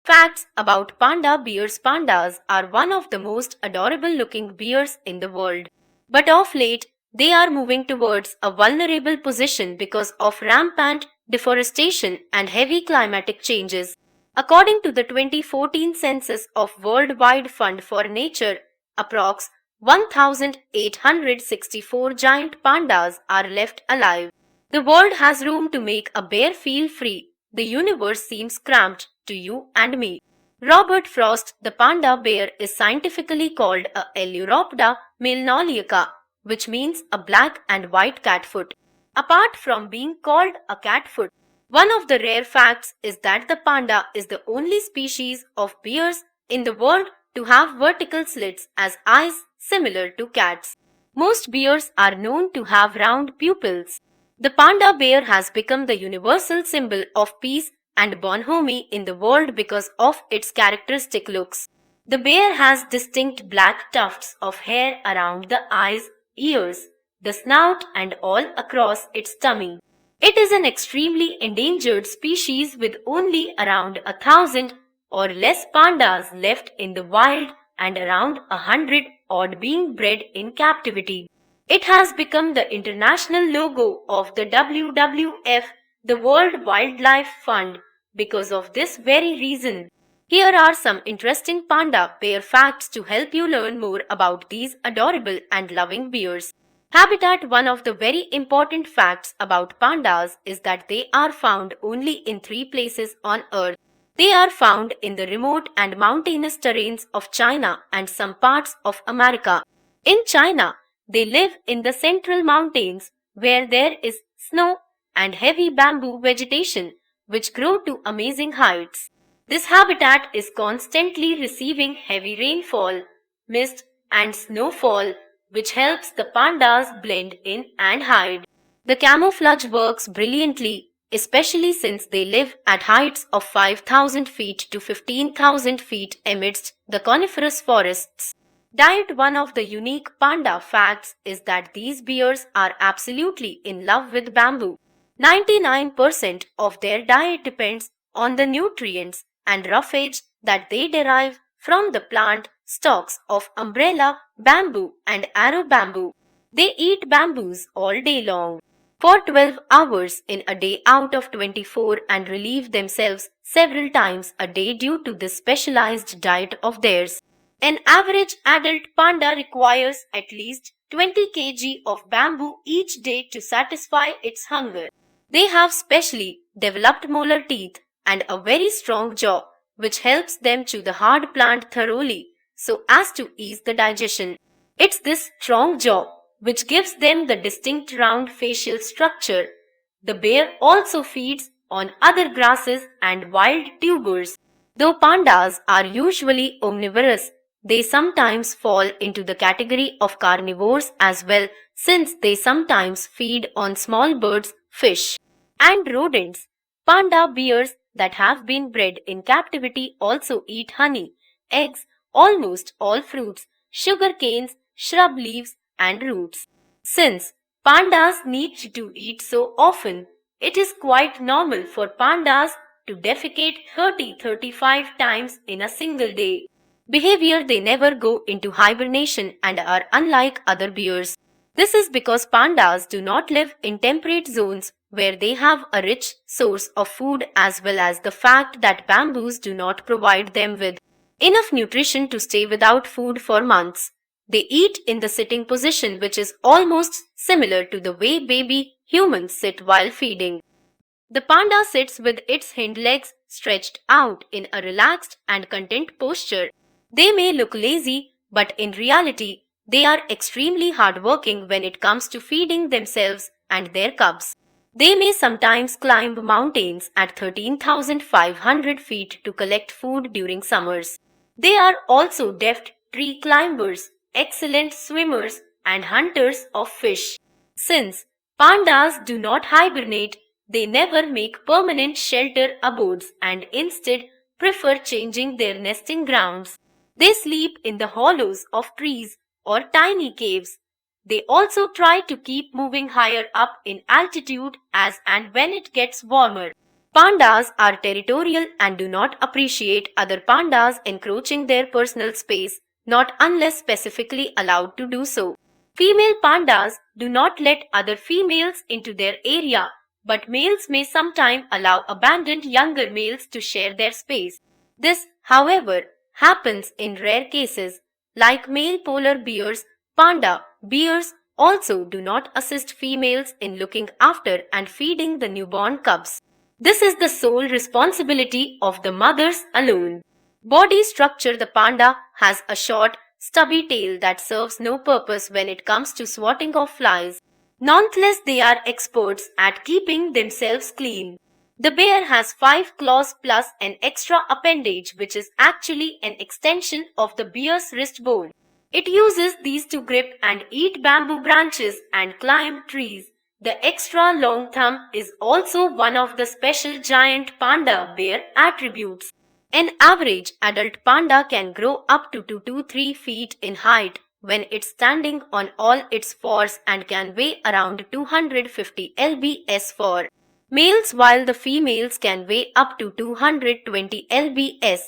Facts about panda bears. Pandas are one of the most adorable looking bears in the world. But of late, they are moving towards a vulnerable position because of rampant deforestation and heavy climatic changes. According to the 2014 census of Worldwide Fund for Nature, approx 1,864 giant pandas are left alive. The world has room to make a bear feel free. The universe seems cramped to you and me. Robert Frost, the panda bear, is scientifically called a Eleuropda milnoliaca, which means a black and white catfoot. Apart from being called a catfoot, one of the rare facts is that the panda is the only species of bears in the world to have vertical slits as eyes similar to cats. Most bears are known to have round pupils. The panda bear has become the universal symbol of peace and bonhomie in the world because of its characteristic looks. The bear has distinct black tufts of hair around the eyes, ears, the snout and all across its tummy. It is an extremely endangered species with only around 1,000 or less pandas left in the wild and around 100 odd being bred in captivity. It has become the international logo of the WWF, the World Wildlife Fund, because of this very reason. Here are some interesting panda bear facts to help you learn more about these adorable and loving bears. Habitat. One of the very important facts about pandas is that they are found only in 3 places on Earth. They are found in the remote and mountainous terrains of China and some parts of America. In China, they live in the central mountains where there is snow and heavy bamboo vegetation which grow to amazing heights. This habitat is constantly receiving heavy rainfall, mist and snowfall which helps the pandas blend in and hide. The camouflage works brilliantly, especially since they live at heights of 5,000 feet to 15,000 feet amidst the coniferous forests. Diet. One of the unique panda facts is that these bears are absolutely in love with bamboo. 99% of their diet depends on the nutrients and roughage that they derive from the plant stalks of umbrella bamboo and arrow bamboo. They eat bamboos all day long for 12 hours in a day out of 24 and relieve themselves several times a day due to this specialized diet of theirs. An average adult panda requires at least 20 kg of bamboo each day to satisfy its hunger. They have specially developed molar teeth and a very strong jaw, which helps them chew the hard plant thoroughly so as to ease the digestion. It's this strong jaw which gives them the distinct round facial structure. The bear also feeds on other grasses and wild tubers. Though pandas are usually omnivorous, they sometimes fall into the category of carnivores as well, since they sometimes feed on small birds, fish, and rodents. Panda bears that have been bred in captivity also eat honey, eggs, almost all fruits, sugar canes, shrub leaves, and roots. Since pandas need to eat so often, it is quite normal for pandas to defecate 30-35 times in a single day. Behavior. They never go into hibernation and are unlike other bears. This is because pandas do not live in temperate zones where they have a rich source of food, as well as the fact that bamboos do not provide them with enough nutrition to stay without food for months. They eat in the sitting position, which is almost similar to the way baby humans sit while feeding. The panda sits with its hind legs stretched out in a relaxed and content posture. They may look lazy, but in reality, they are extremely hardworking when it comes to feeding themselves and their cubs. They may sometimes climb mountains at 13,500 feet to collect food during summers. They are also deft tree climbers, excellent swimmers, and hunters of fish. Since pandas do not hibernate, they never make permanent shelter abodes and instead prefer changing their nesting grounds. They sleep in the hollows of trees or tiny caves. They also try to keep moving higher up in altitude as and when it gets warmer. Pandas are territorial and do not appreciate other pandas encroaching their personal space, not unless specifically allowed to do so. Female pandas do not let other females into their area, but males may sometimes allow abandoned younger males to share their space. This, however, happens in rare cases. Like male polar bears, panda bears also do not assist females in looking after and feeding the newborn cubs. This is the sole responsibility of the mothers alone. Body structure: the panda has a short, stubby tail that serves no purpose when it comes to swatting off flies. Nonetheless, they are experts at keeping themselves clean. The bear has 5 claws plus an extra appendage which is actually an extension of the bear's wrist bone. It uses these to grip and eat bamboo branches and climb trees. The extra long thumb is also one of the special giant panda bear attributes. An average adult panda can grow up to 2 to 3 feet in height when it's standing on all its fours and can weigh around 250 lbs for males, while the females can weigh up to 220 lbs.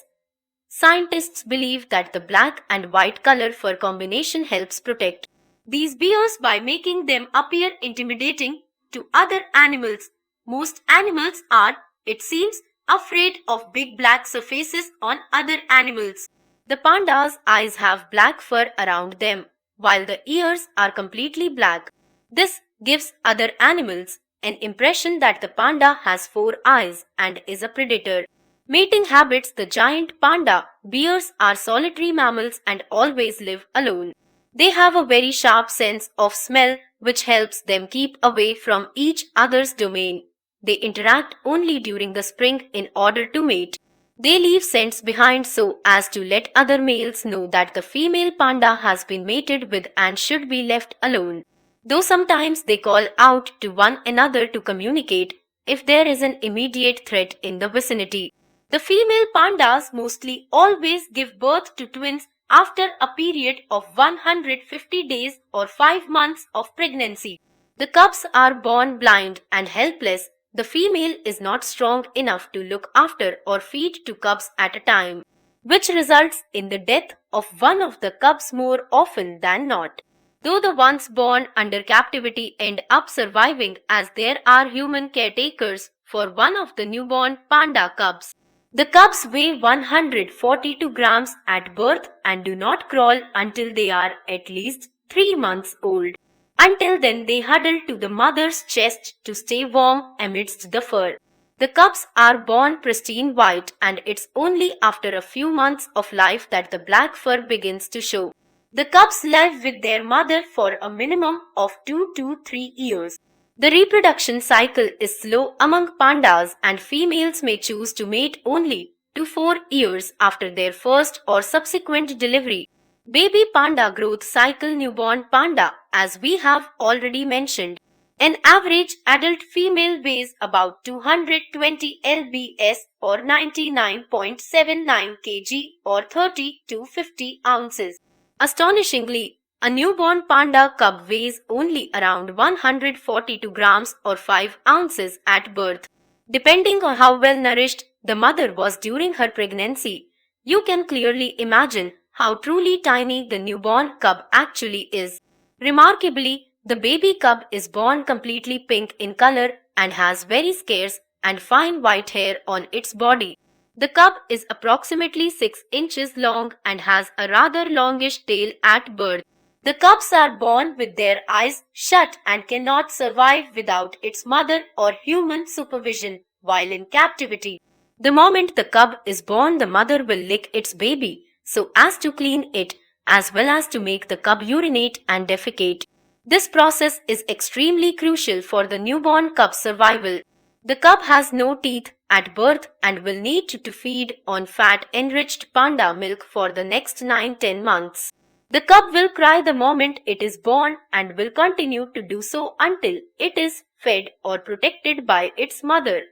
Scientists believe that the black and white color fur combination helps protect these bears by making them appear intimidating to other animals. Most animals are, it seems, afraid of big black surfaces on other animals. The panda's eyes have black fur around them, while the ears are completely black. This gives other animals an impression that the panda has 4 eyes and is a predator. Mating habits: the giant panda bears are solitary mammals and always live alone. They have a very sharp sense of smell which helps them keep away from each other's domain. They interact only during the spring in order to mate. They leave scents behind so as to let other males know that the female panda has been mated with and should be left alone. Though sometimes they call out to one another to communicate if there is an immediate threat in the vicinity. The female pandas mostly always give birth to twins after a period of 150 days or 5 months of pregnancy. The cubs are born blind and helpless. The female is not strong enough to look after or feed 2 cubs at a time, which results in the death of one of the cubs more often than not. Though the ones born under captivity end up surviving, as there are human caretakers for one of the newborn panda cubs. The cubs weigh 142 grams at birth and do not crawl until they are at least 3 months old. Until then, they huddle to the mother's chest to stay warm amidst the fur. The cubs are born pristine white, and it's only after a few months of life that the black fur begins to show. The cubs live with their mother for a minimum of 2 to 3 years. The reproduction cycle is slow among pandas, and females may choose to mate only 2 to 4 years after their first or subsequent delivery. Baby panda growth cycle: newborn panda, as we have already mentioned. An average adult female weighs about 220 lbs or 99.79 kg or 30 to 50 ounces. Astonishingly, a newborn panda cub weighs only around 142 grams or 5 ounces at birth. Depending on how well nourished the mother was during her pregnancy, you can clearly imagine how truly tiny the newborn cub actually is. Remarkably, the baby cub is born completely pink in color and has very scarce and fine white hair on its body. The cub is approximately 6 inches long and has a rather longish tail at birth. The cubs are born with their eyes shut and cannot survive without its mother or human supervision while in captivity. The moment the cub is born, the mother will lick its baby so as to clean it, as well as to make the cub urinate and defecate. This process is extremely crucial for the newborn cub's survival. The cub has no teeth at birth and will need to feed on fat-enriched panda milk for the next 9-10 months. The cub will cry the moment it is born and will continue to do so until it is fed or protected by its mother.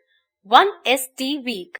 1 St. week.